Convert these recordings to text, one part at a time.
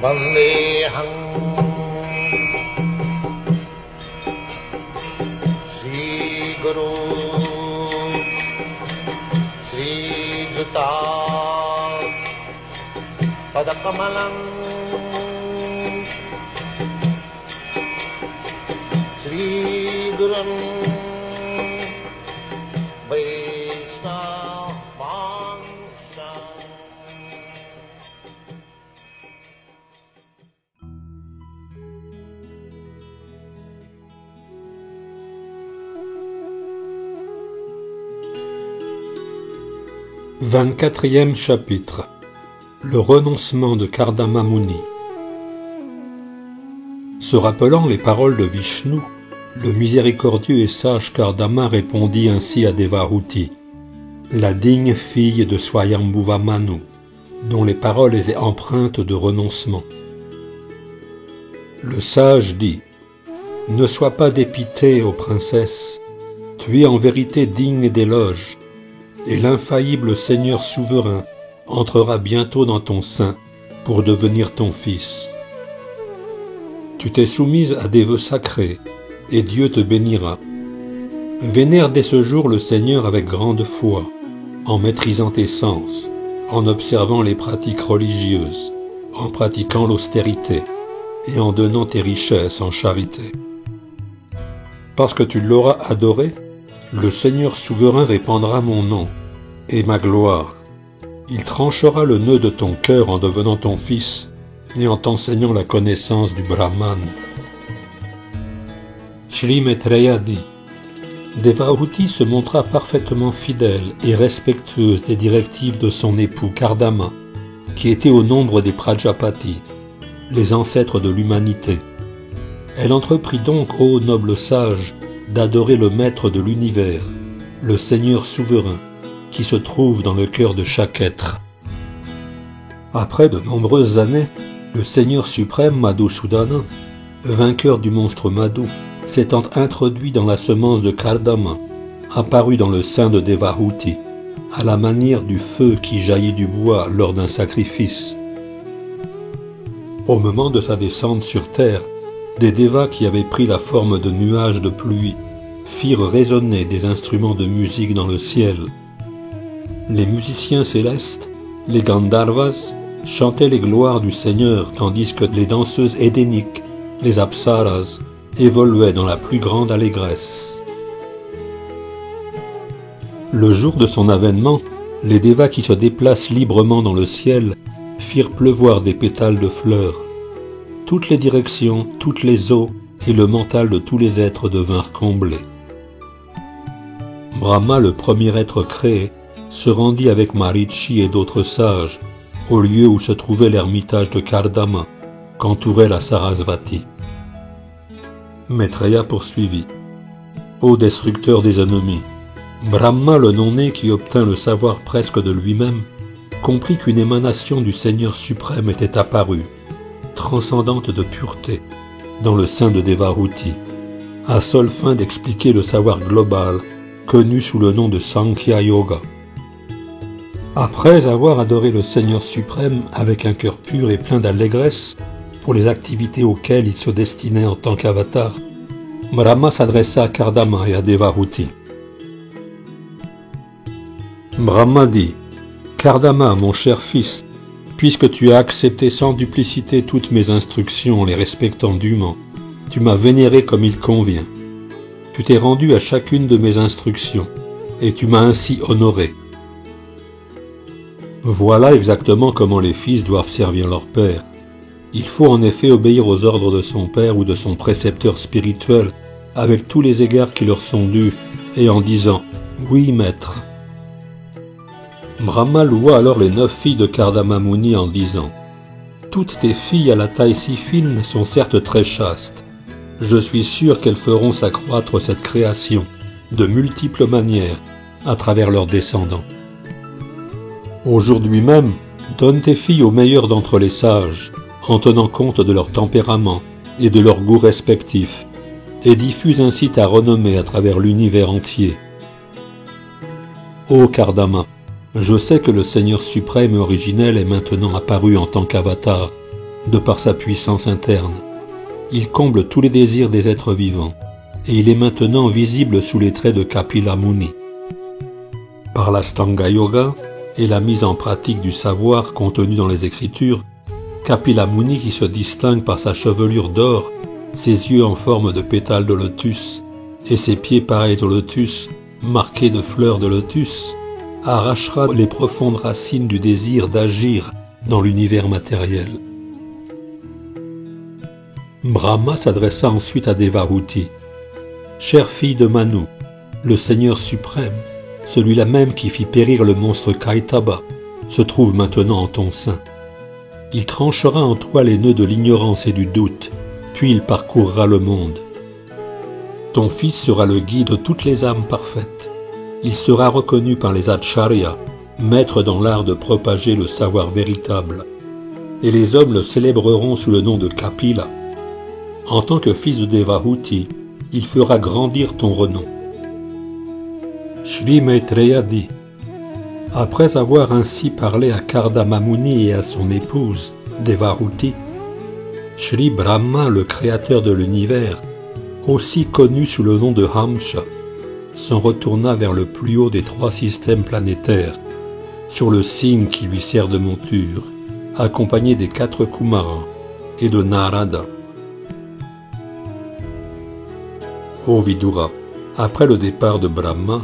Vandeham Sri Guru Sri Juta Padakamalam Sri Gurum Vaishnavansam. 24e chapitre. Le renoncement de Kardama Muni. Se rappelant les paroles de Vishnu, le miséricordieux et sage Kardama répondit ainsi à Devahuti, la digne fille de Swayambhuva Manu, dont les paroles étaient empreintes de renoncement. Le sage dit, « Ne sois pas dépitée, ô princesse, tu es en vérité digne d'éloge, et l'infaillible Seigneur souverain entrera bientôt dans ton sein pour devenir ton fils. Tu t'es soumise à des vœux sacrés, et Dieu te bénira. Vénère dès ce jour le Seigneur avec grande foi, en maîtrisant tes sens, en observant les pratiques religieuses, en pratiquant l'austérité, et en donnant tes richesses en charité. Parce que tu l'auras adoré, le Seigneur souverain répandra mon nom et ma gloire. Il tranchera le nœud de ton cœur en devenant ton fils et en t'enseignant la connaissance du Brahman. Shri Maitreya dit, Devahuti se montra parfaitement fidèle et respectueuse des directives de son époux Kardama, qui était au nombre des Prajapati, les ancêtres de l'humanité. Elle entreprit donc, ô noble sage, d'adorer le maître de l'univers, le Seigneur souverain, qui se trouve dans le cœur de chaque être. Après de nombreuses années, le Seigneur suprême Madhusudana, vainqueur du monstre Madhu, s'étant introduit dans la semence de Kardama, apparut dans le sein de Devahuti, à la manière du feu qui jaillit du bois lors d'un sacrifice. Au moment de sa descente sur terre, des devas qui avaient pris la forme de nuages de pluie firent résonner des instruments de musique dans le ciel. Les musiciens célestes, les Gandharvas, chantaient les gloires du Seigneur tandis que les danseuses édéniques, les Apsaras, évoluaient dans la plus grande allégresse. Le jour de son avènement, les devas qui se déplacent librement dans le ciel firent pleuvoir des pétales de fleurs. Toutes les directions, toutes les eaux et le mental de tous les êtres devinrent comblés. Brahma, le premier être créé, se rendit avec Marichi et d'autres sages au lieu où se trouvait l'ermitage de Kardama, qu'entourait la Sarasvati. Maitreya poursuivit. Ô destructeur des ennemis, Brahma, le non-né qui obtint le savoir presque de lui-même, comprit qu'une émanation du Seigneur suprême était apparue, transcendante de pureté, dans le sein de Devahuti, à seule fin d'expliquer le savoir global connu sous le nom de Sankhya Yoga. Après avoir adoré le Seigneur suprême avec un cœur pur et plein d'allégresse pour les activités auxquelles il se destinait en tant qu'avatar, Brahma s'adressa à Kardama et à Devahuti. Brahma dit, « Kardama, mon cher fils, puisque tu as accepté sans duplicité toutes mes instructions, les respectant dûment, tu m'as vénéré comme il convient. Tu t'es rendu à chacune de mes instructions, et tu m'as ainsi honoré. Voilà exactement comment les fils doivent servir leur père. Il faut en effet obéir aux ordres de son père ou de son précepteur spirituel, avec tous les égards qui leur sont dus, et en disant « Oui, maître ». Brahma loua alors les 9 filles de Kardama Muni en disant « Toutes tes filles à la taille si fine sont certes très chastes. Je suis sûr qu'elles feront s'accroître cette création, de multiples manières, à travers leurs descendants. Aujourd'hui même, donne tes filles aux meilleurs d'entre les sages, en tenant compte de leur tempérament et de leurs goûts respectifs, et diffuse ainsi ta renommée à travers l'univers entier. Ô Kardama, Je sais que le Seigneur suprême et originel est maintenant apparu en tant qu'avatar, de par sa puissance interne. Il comble tous les désirs des êtres vivants, et il est maintenant visible sous les traits de Kapila Muni. Par l'Astanga Yoga et la mise en pratique du savoir contenu dans les Écritures, Kapila Muni, qui se distingue par sa chevelure d'or, ses yeux en forme de pétales de lotus et ses pieds pareils au lotus, marqués de fleurs de lotus, arrachera les profondes racines du désir d'agir dans l'univers matériel. Brahma s'adressa ensuite à Devahuti. « Chère fille de Manu, le Seigneur suprême, celui-là même qui fit périr le monstre Kaitaba, se trouve maintenant en ton sein. Il tranchera en toi les nœuds de l'ignorance et du doute, puis il parcourra le monde. Ton fils sera le guide de toutes les âmes parfaites. Il sera reconnu par les Acharya, maîtres dans l'art de propager le savoir véritable, et les hommes le célébreront sous le nom de Kapila. En tant que fils de Devahuti, il fera grandir ton renom. » Shri Maitreya dit: après avoir ainsi parlé à Kardama Muni et à son épouse, Devahuti, Shri Brahma, le créateur de l'univers, aussi connu sous le nom de Hamsa, s'en retourna vers le plus haut des 3 systèmes planétaires, sur le cygne qui lui sert de monture, accompagné des 4 Kumaras et de Narada. Ô Vidura, après le départ de Brahma,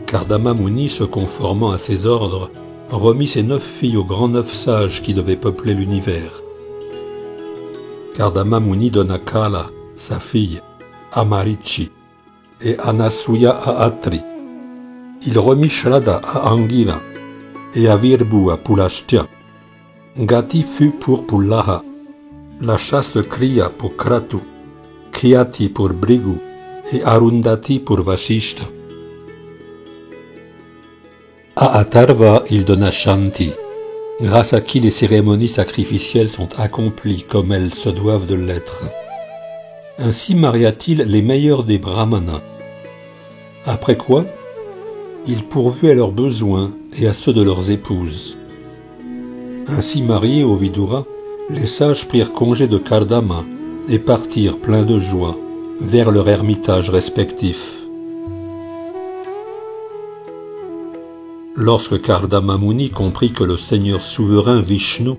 Kardama Muni, se conformant à ses ordres, remit ses 9 filles aux grands 9 sages qui devaient peupler l'univers. Kardama Muni donna Kala, sa fille, à Marichi, et Anasuya à Atri. Il remit Shraddha à Angira, et Avirbu à Pulastya. Gati fut pour Pullaha, la chaste Kriya pour Kratu, Khyati pour Bhrigu, et Arundhati pour Vasishta. À Atharva, il donna Shanti, grâce à qui les cérémonies sacrificielles sont accomplies comme elles se doivent de l'être. Ainsi maria-t-il les meilleurs des brahmanas. Après quoi, il pourvut à leurs besoins et à ceux de leurs épouses. Ainsi mariés au Vidura, les sages prirent congé de Kardama et partirent pleins de joie vers leur ermitage respectif. Lorsque Kardama Muni comprit que le Seigneur souverain Vishnu,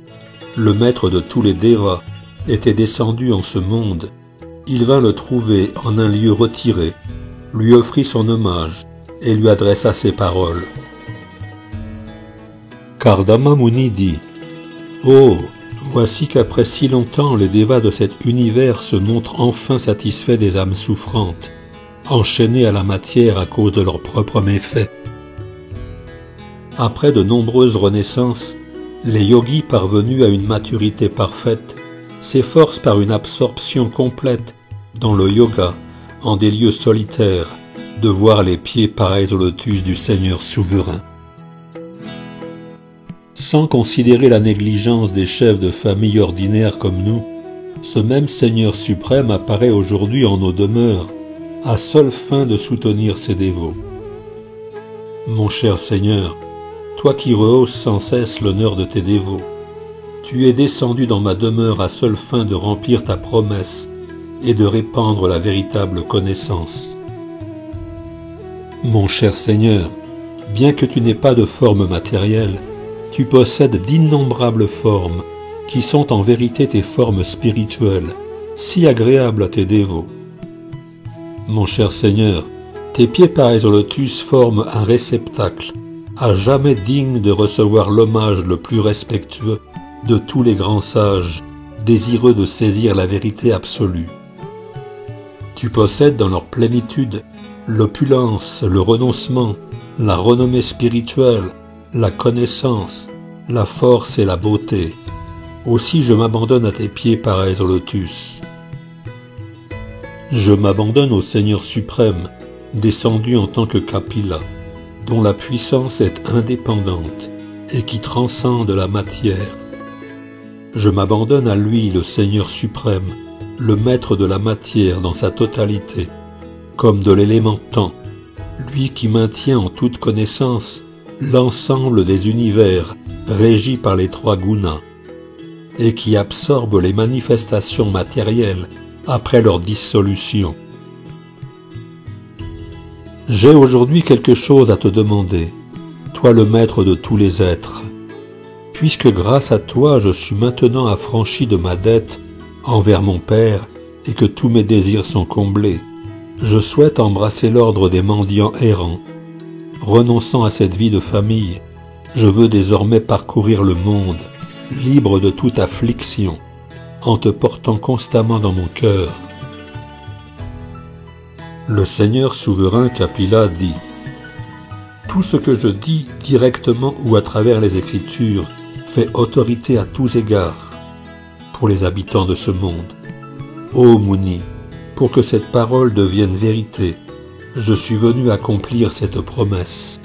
le maître de tous les Devas, était descendu en ce monde, il vint le trouver en un lieu retiré, lui offrit son hommage et lui adressa ces paroles. Kardama Muni dit: « Oh, voici qu'après si longtemps les Devas de cet univers se montrent enfin satisfaits des âmes souffrantes, enchaînées à la matière à cause de leurs propres méfaits. Après de nombreuses renaissances, les yogis parvenus à une maturité parfaite s'efforcent par une absorption complète dans le yoga, en des lieux solitaires, de voir les pieds pareils au lotus du Seigneur souverain. Sans considérer la négligence des chefs de famille ordinaires comme nous, ce même Seigneur suprême apparaît aujourd'hui en nos demeures, à seule fin de soutenir ses dévots. Mon cher Seigneur, toi qui rehausses sans cesse l'honneur de tes dévots, tu es descendu dans ma demeure à seule fin de remplir ta promesse et de répandre la véritable connaissance. Mon cher Seigneur, bien que tu n'aies pas de forme matérielle, tu possèdes d'innombrables formes qui sont en vérité tes formes spirituelles, si agréables à tes dévots. Mon cher Seigneur, tes pieds pareils au lotus forment un réceptacle à jamais digne de recevoir l'hommage le plus respectueux de tous les grands sages, désireux de saisir la vérité absolue. Tu possèdes dans leur plénitude l'opulence, le renoncement, la renommée spirituelle, la connaissance, la force et la beauté. Aussi je m'abandonne à tes pieds pareils au lotus. Je m'abandonne au Seigneur suprême, descendu en tant que Kapila, dont la puissance est indépendante et qui transcende la matière. Je m'abandonne à lui, le Seigneur suprême, le maître de la matière dans sa totalité, comme de l'élément temps, lui qui maintient en toute connaissance l'ensemble des univers régis par les trois gunas, et qui absorbe les manifestations matérielles après leur dissolution. J'ai aujourd'hui quelque chose à te demander, toi le maître de tous les êtres, puisque grâce à toi je suis maintenant affranchi de ma dette envers mon Père et que tous mes désirs sont comblés. Je souhaite embrasser l'ordre des mendiants errants. Renonçant à cette vie de famille, je veux désormais parcourir le monde, libre de toute affliction, en te portant constamment dans mon cœur. Le Seigneur souverain Kapila dit : tout ce que je dis, directement ou à travers les Écritures, fait autorité à tous égards pour les habitants de ce monde. Ô Muni, pour que cette parole devienne vérité, je suis venu accomplir cette promesse.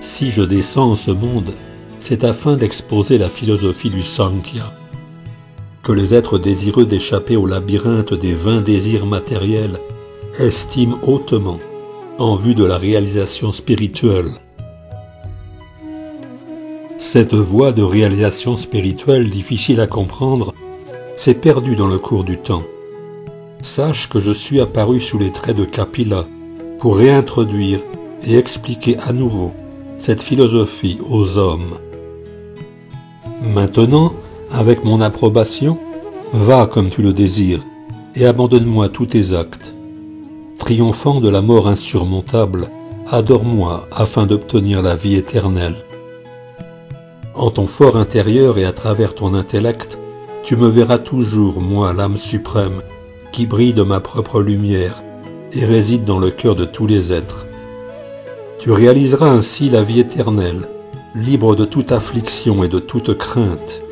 Si je descends en ce monde, c'est afin d'exposer la philosophie du Sankhya, que les êtres désireux d'échapper au labyrinthe des vains désirs matériels estiment hautement en vue de la réalisation spirituelle. Cette voie de réalisation spirituelle difficile à comprendre s'est perdue dans le cours du temps. Sache que je suis apparu sous les traits de Kapila pour réintroduire et expliquer à nouveau cette philosophie aux hommes. Maintenant, avec mon approbation, va comme tu le désires et abandonne-moi tous tes actes. Triomphant de la mort insurmontable, adore-moi afin d'obtenir la vie éternelle. En ton fort intérieur et à travers ton intellect, tu me verras toujours, moi, l'âme suprême, qui brille de ma propre lumière et réside dans le cœur de tous les êtres. Tu réaliseras ainsi la vie éternelle, libre de toute affliction et de toute crainte.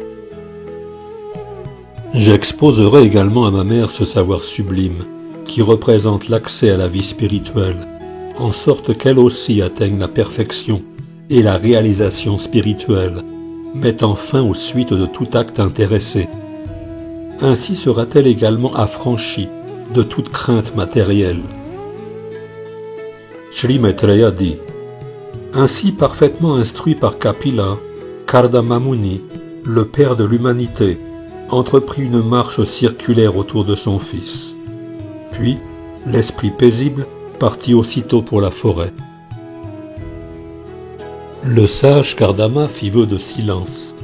J'exposerai également à ma mère ce savoir sublime, qui représente l'accès à la vie spirituelle, en sorte qu'elle aussi atteigne la perfection et la réalisation spirituelle, mettant fin aux suites de tout acte intéressé. Ainsi sera-t-elle également affranchie de toute crainte matérielle. Shri Maitreya dit : ainsi parfaitement instruit par Kapila, Kardama Muni, le père de l'humanité, entreprit une marche circulaire autour de son fils. Puis, l'esprit paisible partit aussitôt pour la forêt. Le sage Kardama fit vœu de silence,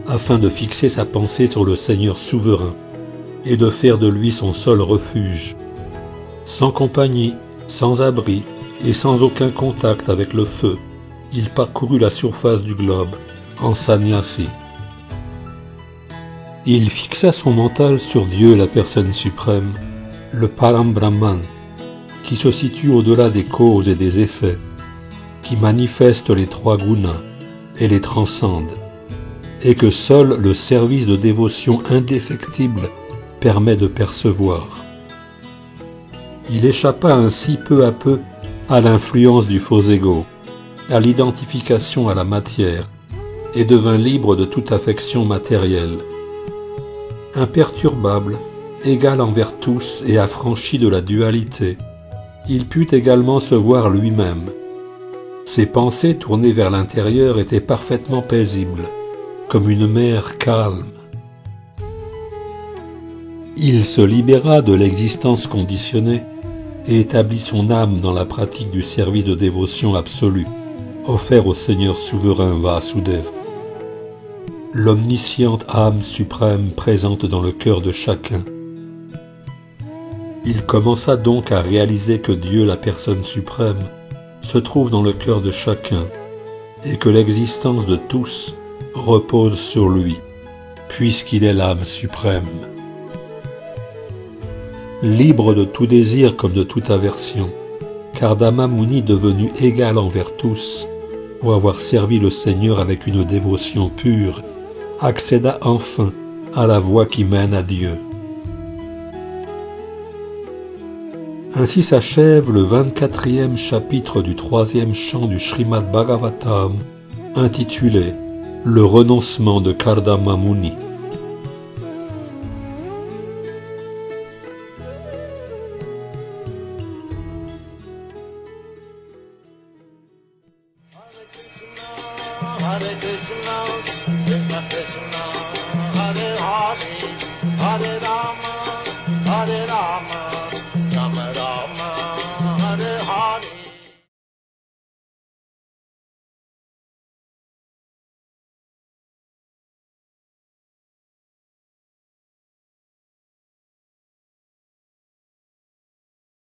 afin de fixer sa pensée sur le Seigneur souverain et de faire de lui son seul refuge. Sans compagnie, sans abri et sans aucun contact avec le feu, il parcourut la surface du globe en sannyasi. Il fixa son mental sur Dieu, la personne suprême, le Param Brahman, qui se situe au-delà des causes et des effets, qui manifeste les trois gunas et les transcende, et que seul le service de dévotion indéfectible permet de percevoir. Il échappa ainsi peu à peu à l'influence du faux ego, à l'identification à la matière, et devint libre de toute affection matérielle. Imperturbable, égal envers tous et affranchi de la dualité, il put également se voir lui-même. Ses pensées tournées vers l'intérieur étaient parfaitement paisibles, comme une mer calme. Il se libéra de l'existence conditionnée et établit son âme dans la pratique du service de dévotion absolue, offert au Seigneur souverain Vasudev. L'omnisciente âme suprême présente dans le cœur de chacun. Il commença donc à réaliser que Dieu, la personne suprême, se trouve dans le cœur de chacun et que l'existence de tous repose sur lui, puisqu'il est l'âme suprême. Libre de tout désir comme de toute aversion, Kardama Muni, devenu égal envers tous, pour avoir servi le Seigneur avec une dévotion pure, accéda enfin à la voie qui mène à Dieu. Ainsi s'achève le 24e chapitre du 3e chant du Srimad Bhagavatam, intitulé « Le renoncement de Kardama Muni ». Hare Krishna, Krishna Krishna, Hare Hare, Hare Rama.